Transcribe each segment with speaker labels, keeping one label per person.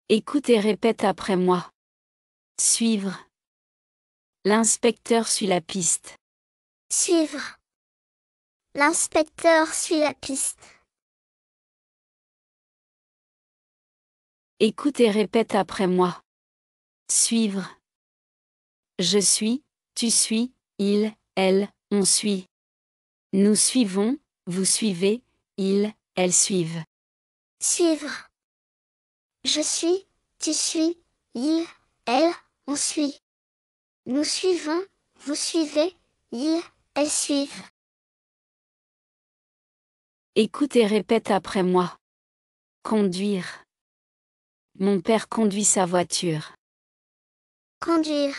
Speaker 1: Écoute et répète après moi. Suivre. L'inspecteur suit la piste.
Speaker 2: Suivre. L'inspecteur suit la piste.
Speaker 1: Écoute et répète après moi. Suivre. Je suis, tu suis, il, elle, on suit. Nous suivons, vous suivez, ils, elles suivent.
Speaker 2: Suivre. Je suis, tu suis, il, elle, on suit. Nous suivons, vous suivez, ils, elles suivent.
Speaker 1: Écoute et répète après moi. Conduire. Mon père conduit sa voiture.
Speaker 2: Conduire.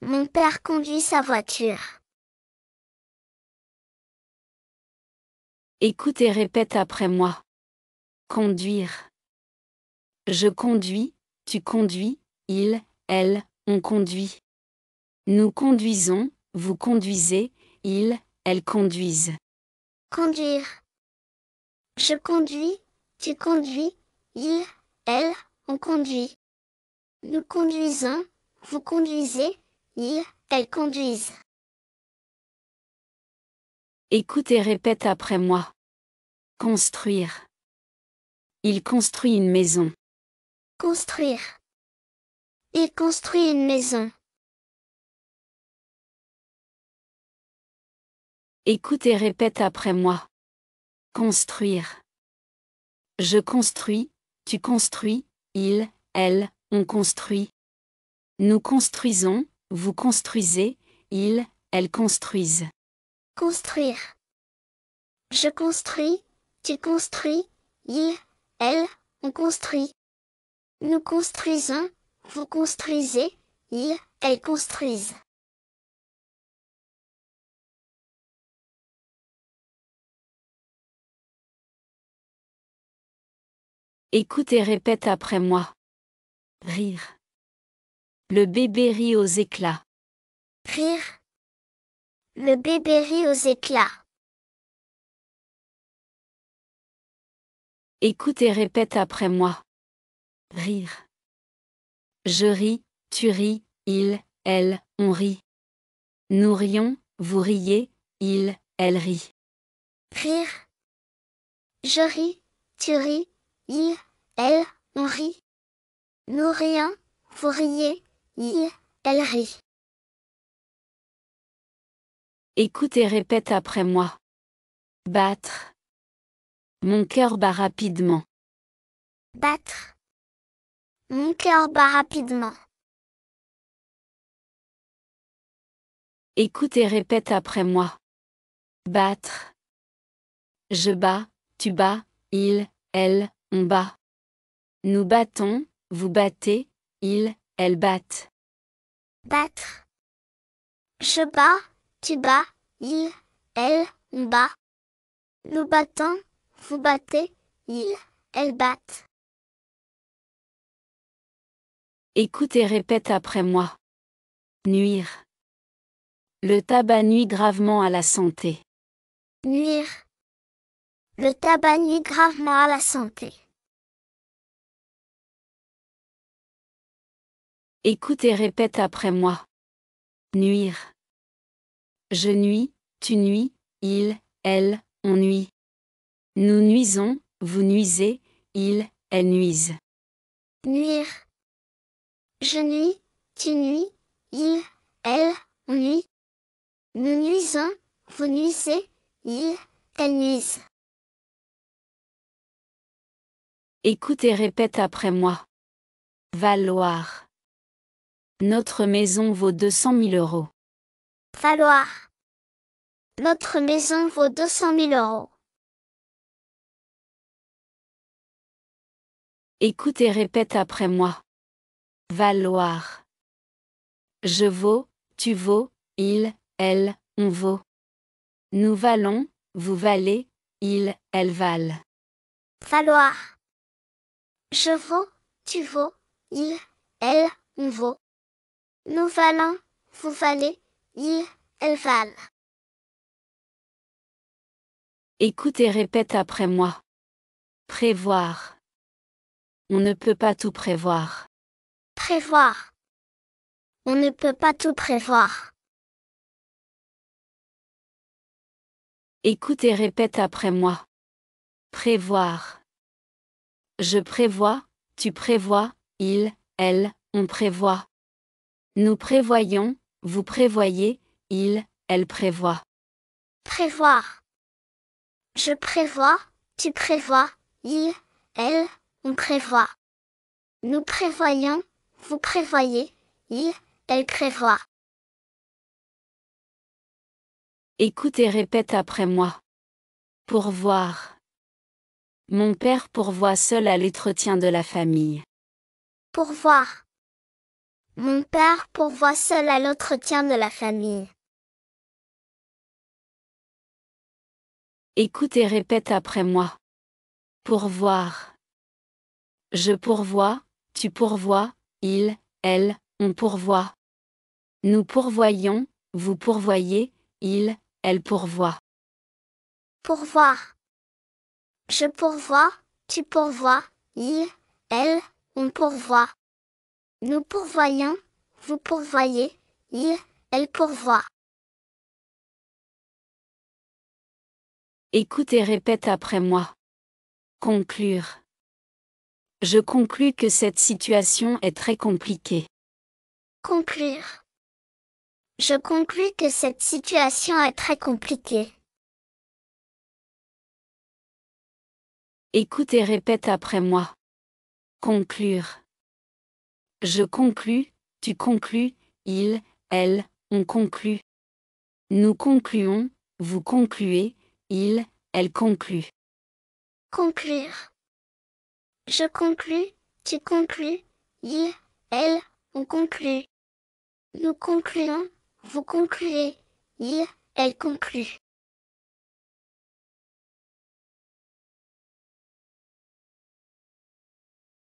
Speaker 2: Mon père conduit sa voiture.
Speaker 1: Écoute et répète après moi. Conduire. Je conduis, tu conduis, il, elle, on conduit. Nous conduisons, vous conduisez, ils, elles conduisent.
Speaker 2: Conduire. Je conduis, tu conduis, il, elle, on conduit. Nous conduisons, vous conduisez, ils, elles conduisent.
Speaker 1: Écoute et répète après moi. Construire. Il construit une maison.
Speaker 2: Construire. Il construit une maison.
Speaker 1: Écoute et répète après moi. Construire. Je construis, tu construis, il, elle, on construit. Nous construisons, vous construisez, ils, elles construisent.
Speaker 2: Construire. Je construis, tu construis, il, elle, on construit. Nous construisons, vous construisez, ils, elles construisent.
Speaker 1: Écoute et répète après moi. Rire. Le bébé rit aux éclats.
Speaker 2: Rire. Le bébé rit aux éclats.
Speaker 1: Écoute et répète après moi. Rire. Je ris, tu ris, il, elle, on rit. Nous rions, vous riez, il, elle rit.
Speaker 2: Rire. Je ris, tu ris, il, elle, on rit. Nous rions, vous riez, il, elle rit.
Speaker 1: Écoute et répète après moi. Battre. Mon cœur bat rapidement.
Speaker 2: Battre. Mon cœur bat rapidement.
Speaker 1: Écoute et répète après moi. Battre. Je bats, tu bats, il, elle, on bat. Nous battons, vous battez, ils, elles battent.
Speaker 2: Battre. Je bats, tu bats, il, elle, on bat. Nous battons, vous battez, ils, elles battent.
Speaker 1: Écoute et répète après moi. Nuire. Le tabac nuit gravement à la santé.
Speaker 2: Nuire. Le tabac nuit gravement à la santé.
Speaker 1: Écoute et répète après moi. Nuire. Je nuis, tu nuis, il, elle, on nuit. Nous nuisons, vous nuisez, ils, elles nuisent.
Speaker 2: Nuire. Je nuis, tu nuis, il, elle, on nuit. Nous nuisons, vous nuisez, ils, elles nuisent.
Speaker 1: Écoute et répète après moi. Valoir. Notre maison vaut 200 000 euros.
Speaker 2: Valoir. Notre maison vaut 200 000 euros.
Speaker 1: Écoute et répète après moi. Valoir. Je vaux, tu vaux, il, elle, on vaut. Nous valons, vous valez, ils, elles valent.
Speaker 2: Valoir. Je vaux, tu vaux, il, elle, on vaut. Nous valons, vous valez, ils, elles valent.
Speaker 1: Écoute et répète après moi. Prévoir. On ne peut pas tout prévoir.
Speaker 2: Prévoir. On ne peut pas tout prévoir.
Speaker 1: Écoute et répète après moi. Prévoir. Je prévois, tu prévois, il, elle, on prévoit. Nous prévoyons, vous prévoyez, il, elle prévoit.
Speaker 2: Prévoir. Je prévois, tu prévois, il, elle, on prévoit. Nous prévoyons, vous prévoyez, il, elle prévoit.
Speaker 1: Écoute et répète après moi. Pourvoir. Mon père pourvoit seul à l'entretien de la famille.
Speaker 2: Pourvoir. Mon père pourvoit seul à l'entretien de la famille.
Speaker 1: Écoute et répète après moi. Pourvoir. Je pourvois, tu pourvois, il, elle, on pourvoit. Nous pourvoyons, vous pourvoyez, il, elle pourvoit.
Speaker 2: Pourvoir. Je pourvois, tu pourvois, il, elle, on pourvoit. Nous pourvoyons, vous pourvoyez, il, elle pourvoit.
Speaker 1: Écoute et répète après moi. Conclure. Je conclus que cette situation est très compliquée.
Speaker 2: Conclure. Je conclus que cette situation est très compliquée.
Speaker 1: Écoute et répète après moi. Conclure. Je conclus, tu conclus, il, elle, on conclut. Nous concluons, vous concluez, il, elle conclut.
Speaker 2: Conclure. Je conclus, tu conclus, il, elle, on conclut. Nous concluons, vous concluez, il, elle conclut.